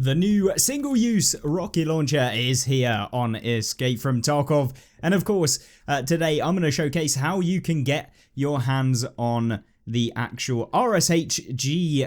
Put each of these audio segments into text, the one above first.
The new single-use rocket launcher is here on Escape from Tarkov, and of course, today I'm going to showcase how you can get your hands on the actual RSH-G-2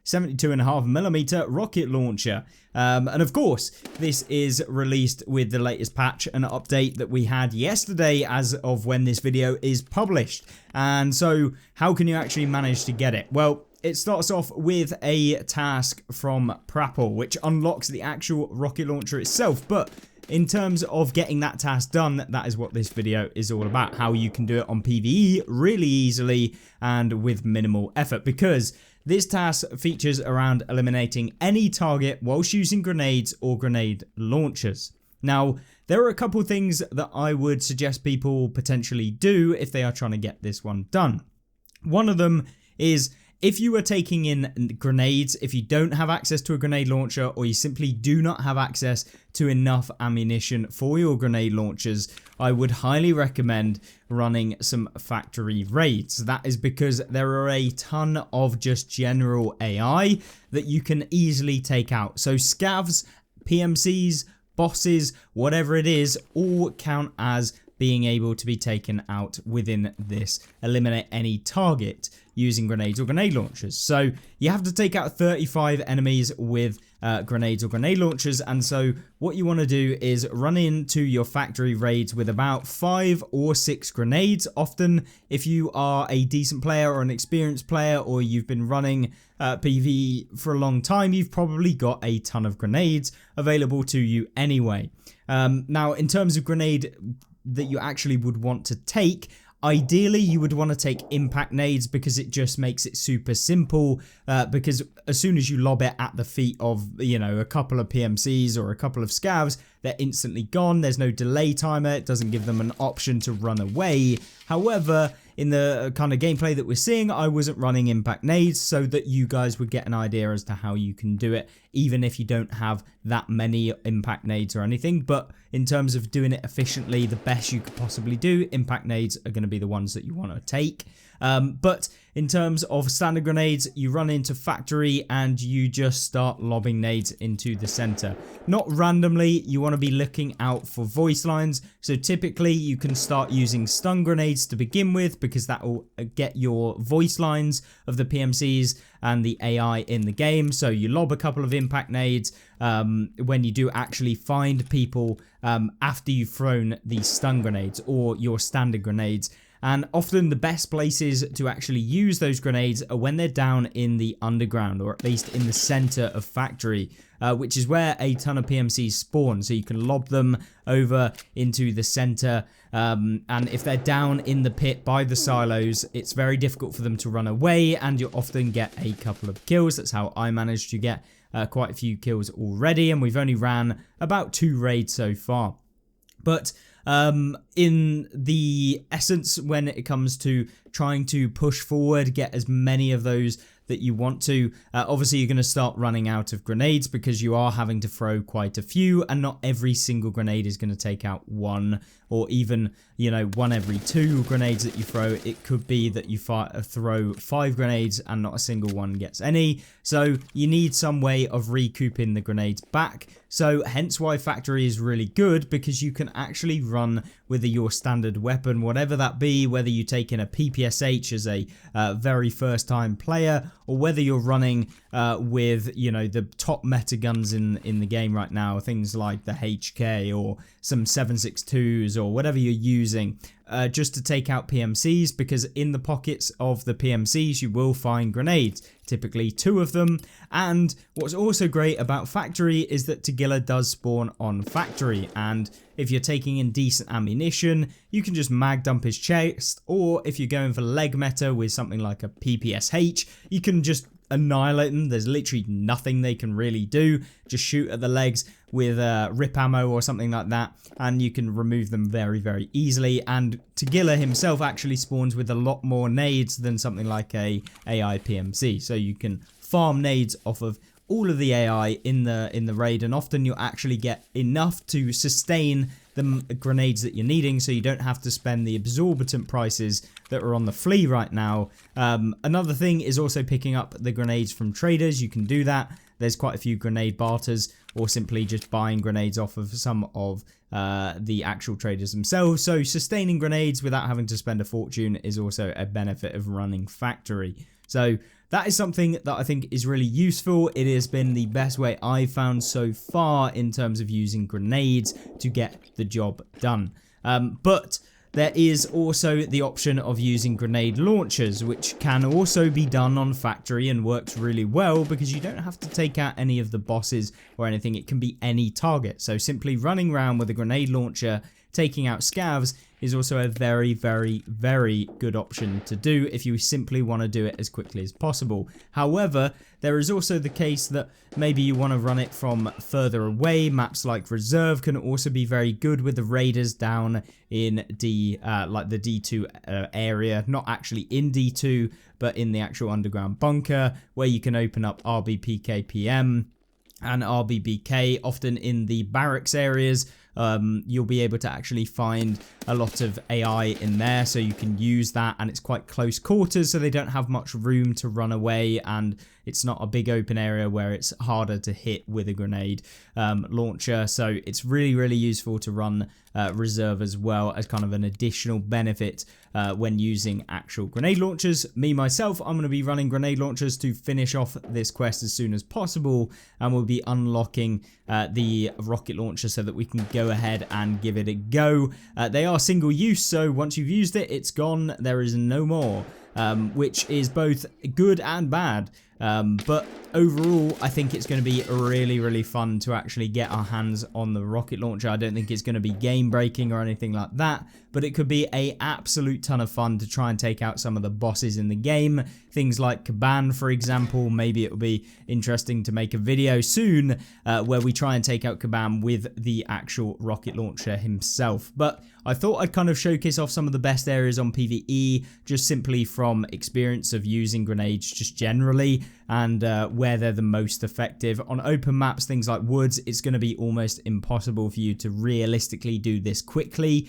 72.5mm rocket launcher. And of course, this is released with the latest patch and update that we had yesterday as of when this video is published. And so, how can you actually manage to get it? Well, it starts off with a task from Prapple, which unlocks the actual rocket launcher itself. But in terms of getting that task done, that is what this video is all about. How you can do it on PVE really easily and with minimal effort. Because this task features around eliminating any target whilst using grenades or grenade launchers. Now, there are a couple things that I would suggest people potentially do if they are trying to get this one done. One of them is, if you are taking in grenades, if you don't have access to a grenade launcher, or you simply do not have access to enough ammunition for your grenade launchers, I would highly recommend running some factory raids. That is because there are a ton of just general AI that you can easily take out. So scavs, PMCs, bosses, whatever it is, all count as being able to be taken out within this eliminate any target using grenades or grenade launchers. So you have to take out 35 enemies with grenades or grenade launchers, and so what you want to do is run into your factory raids with about 5 or 6 grenades. Often, if you are a decent player or an experienced player, or you've been running PvE for a long time, you've probably got a ton of grenades available to you anyway. Now, in terms of grenade that you actually would want to take, ideally you would want to take impact nades, because it just makes it super simple, because as soon as you lob it at the feet of, you know, a couple of PMCs or a couple of scavs, they're instantly gone. There's no delay timer. It doesn't give them an option to run away. However, in the kind of gameplay that we're seeing, I wasn't running impact nades so that you guys would get an idea as to how you can do it, even if you don't have that many impact nades or anything. But in terms of doing it efficiently, the best you could possibly do, impact nades are going to be the ones that you want to take. But in terms of standard grenades, you run into factory and you just start lobbing nades into the center. Not randomly, you want to be looking out for voice lines. So typically you can start using stun grenades to begin with, because that will get your voice lines of the PMCs and the AI in the game. So you lob a couple of impact nades when you do actually find people after you've thrown these stun grenades or your standard grenades. And often the best places to actually use those grenades are when they're down in the underground, or at least in the center of factory, which is where a ton of PMCs spawn. So you can lob them over into the center, and if they're down in the pit by the silos, it's very difficult for them to run away, and you'll often get a couple of kills. That's how I managed to get quite a few kills already, and we've only ran about 2 raids so far. But in the essence, when it comes to trying to push forward, get as many of those that you want to, obviously you're going to start running out of grenades, because you are having to throw quite a few, and not every single grenade is going to take out 1, or even, you know, 1 every 2 grenades that you throw. It could be that you throw 5 grenades and not a single one gets any. So you need some way of recouping the grenades back. So hence why factory is really good, because you can actually run with your standard weapon, whatever that be, whether you take in a PPSH as a very first time player, or whether you're running with, you know, the top meta guns in the game right now, things like the HK or some 7.62s or whatever you're using, just to take out PMCs, because in the pockets of the PMCs you will find grenades, typically 2 of them. And what's also great about factory is that Tagilla does spawn on factory, and if you're taking in decent ammunition, you can just mag dump his chest, or if you're going for leg meta with something like a PPSH, you can just annihilate them. There's literally nothing they can really do. Just shoot at the legs with rip ammo or something like that, and you can remove them very, very easily. And Tagilla himself actually spawns with a lot more nades than something like a AI PMC, so you can farm nades off of all of the AI in the raid, and often you'll actually get enough to sustain the grenades that you're needing, so you don't have to spend the exorbitant prices that are on the flea right now. Another thing is also picking up the grenades from traders. You can do that there's quite a few grenade barters, or simply just buying grenades off of some of the actual traders themselves. So sustaining grenades without having to spend a fortune is also a benefit of running factory. So that is something that I think is really useful. It has been the best way I've found so far in terms of using grenades to get the job done. But there is also the option of using grenade launchers, which can also be done on factory and works really well because you don't have to take out any of the bosses or anything. It can be any target. So simply running around with a grenade launcher, taking out scavs is also a very, very, very good option to do if you simply want to do it as quickly as possible. However, there is also the case that maybe you want to run it from further away. Maps like Reserve can also be very good with the raiders down in like the D2 area, not actually in D2, but in the actual underground bunker, where you can open up RBPKPM and RBBK, often in the barracks areas. You'll be able to actually find a lot of AI in there, so you can use that, and it's quite close quarters, so they don't have much room to run away, and it's not a big open area where it's harder to hit with a grenade launcher. So it's really, really useful to run Reserve as well as kind of an additional benefit when using actual grenade launchers. Me, myself, I'm going to be running grenade launchers to finish off this quest as soon as possible, and we'll be unlocking the rocket launcher so that we can go ahead and give it a go. They are single use, so once you've used it, it's gone. There is no more, which is both good and bad. But overall, I think it's going to be really, really fun to actually get our hands on the rocket launcher. I don't think it's going to be game breaking or anything like that, but it could be an absolute ton of fun to try and take out some of the bosses in the game. Things like Caban, for example. Maybe it will be interesting to make a video soon where we try and take out Caban with the actual rocket launcher himself. But I thought I'd kind of showcase off some of the best areas on PvE, just simply from experience of using grenades just generally, and where they're the most effective. On open maps, things like woods, it's going to be almost impossible for you to realistically do this quickly,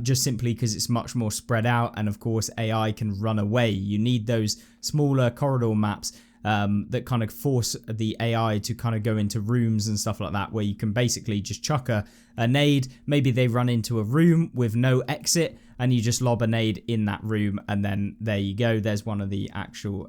just simply because it's much more spread out, and of course AI can run away. You need those smaller corridor maps that kind of force the AI to kind of go into rooms and stuff like that, where you can basically just chuck a nade. Maybe they run into a room with no exit, and you just lob a nade in that room, and then there you go. There's one of the actual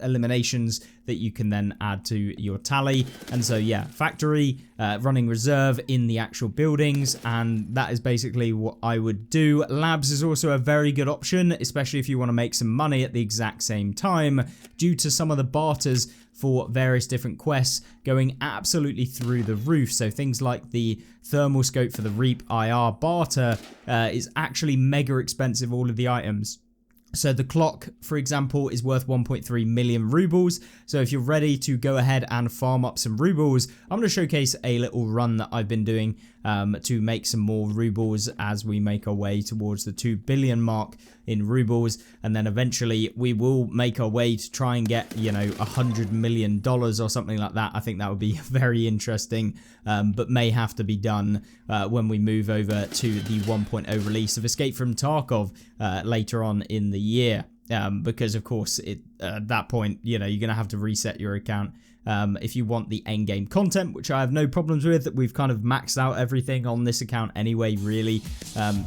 eliminations that you can then add to your tally. And so yeah, factory, running Reserve in the actual buildings, and that is basically what I would do. Labs is also a very good option, especially if you want to make some money at the exact same time, due to some of the barters for various different quests going absolutely through the roof. So things like the thermal scope for the Reap IR barter is actually mega expensive, all of the items. So the clock, for example, is worth 1.3 million rubles. So if you're ready to go ahead and farm up some rubles, I'm going to showcase a little run that I've been doing to make some more rubles as we make our way towards the 2 billion mark in rubles. And then eventually we will make our way to try and get, you know, $100 million or something like that. I think that would be very interesting, but may have to be done when we move over to the 1.0 release of Escape from Tarkov later on in the year. Because of course at that point, you know, you're going to have to reset your account if you want the end game content, which I have no problems with. We've kind of maxed out everything on this account anyway, really.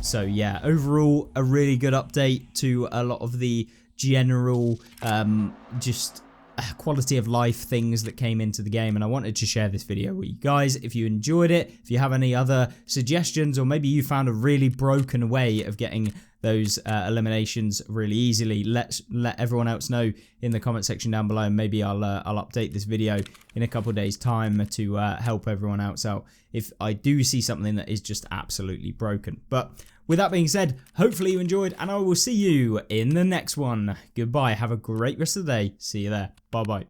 So yeah, overall a really good update to a lot of the general just quality of life things that came into the game, and I wanted to share this video with you guys. If you enjoyed it, if you have any other suggestions, or maybe you found a really broken way of getting those eliminations really easily, let everyone else know in the comment section down below, and maybe I'll update this video in a couple of days time to help everyone else out if I do see something that is just absolutely broken. But with that being said, hopefully you enjoyed, and I will see you in the next one. Goodbye, have a great rest of the day, see you there, bye bye.